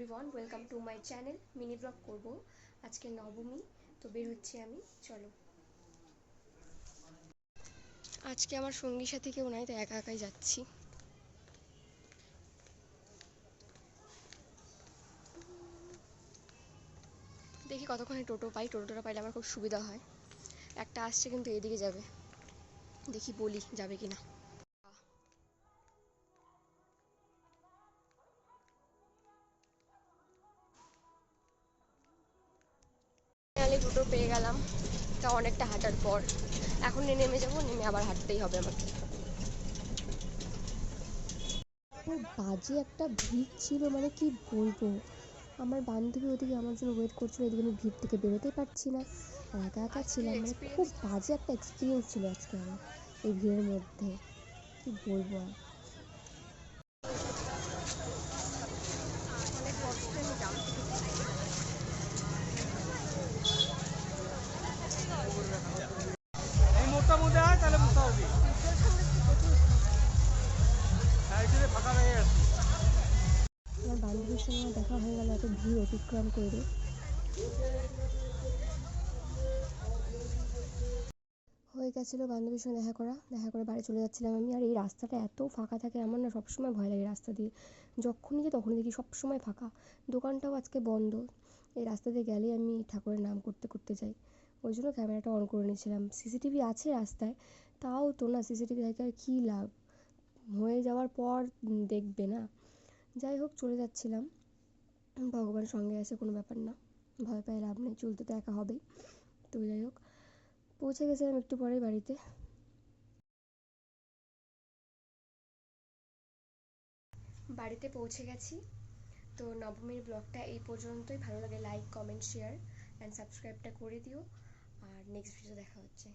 Everyone, welcome to my channel. Mini blog করব আজকে নবমী, তো বের হচ্ছি আমি। চলো, আজকে আমার সঙ্গী সাথী কেউ নাই, তাই একা একাই যাচ্ছি। দেখি কতক্ষণে টোটো পাই। টোটোটা পাইলে আমার খুব সুবিধা হয়। একটা আসছে কিন্তু এদিকে যাবে, দেখি বলি যাবে কিনা। ফাইনালি টোটো পেয়ে গেলাম, তা অনেকটা হাঁটার পর। এখন নেমে যাবো, নেমে আবার হাঁটতেই হবে আমাকে। বাজে একটা ভিড় ছিল, মানে কি বলবো। আমার বান্ধবী ওদিকে আমার জন্য ওয়েট করছিল, এদিকে আমি ভিড় থেকে বেরোতেই পারছি না, আর একা একা ছিলাম। মানে খুব বাজে একটা এক্সপিরিয়েন্স ছিল আজকে আমার এই ভিড়ের মধ্যে, কি বলবো আর। অনেক কষ্টে আমি জাম থেকে এই মোড়টা মধ্যে হয় তাহলে বুঝতে পারবি। হ্যাঁ, এখানে ফাঁকা হয়ে গেছে। আমার বান্ধবীর সঙ্গে আমার দেখা হয়ে গেল এত ভিড় অতিক্রম করে। হয়ে গেছিলো বান্ধবীর সঙ্গে দেখা করে বাড়ি চলে যাচ্ছিলাম আমি। আর এই রাস্তাটা এত ফাঁকা থাকে, আমার না সবসময় ভয় লাগে রাস্তা দিয়ে। যখনই যাই তখনই দেখি সবসময় ফাঁকা। দোকানটাও আজকে বন্ধ। এই রাস্তা দিয়ে গেলেই আমি ঠাকুরের নাম করতে করতে যাই। ওই জন্য ক্যামেরাটা অন করে নিয়েছিলাম। সিসিটিভি আছে রাস্তায়, তাও তো না, সিসিটিভি থেকে আর কী লাভ, হয়ে যাওয়ার পর দেখবে না। যাই হোক, চলে যাচ্ছিলাম। ভগবান সঙ্গে আছে, কোনো ব্যাপার না, ভয় পাই লাভ নেই, চলতে তো একা হবেই। তো যাই হোক, পৌঁছে গেছিলাম একটু পরেই বাড়িতে। বাড়িতে পৌঁছে গেছি। তো নবমীর ব্লগটা এই পর্যন্তই। ভালো লাগে লাইক, কমেন্ট, শেয়ার অ্যান্ড সাবস্ক্রাইবটা করে দিও। আর নেক্সট ভিডিও দেখা হচ্ছে।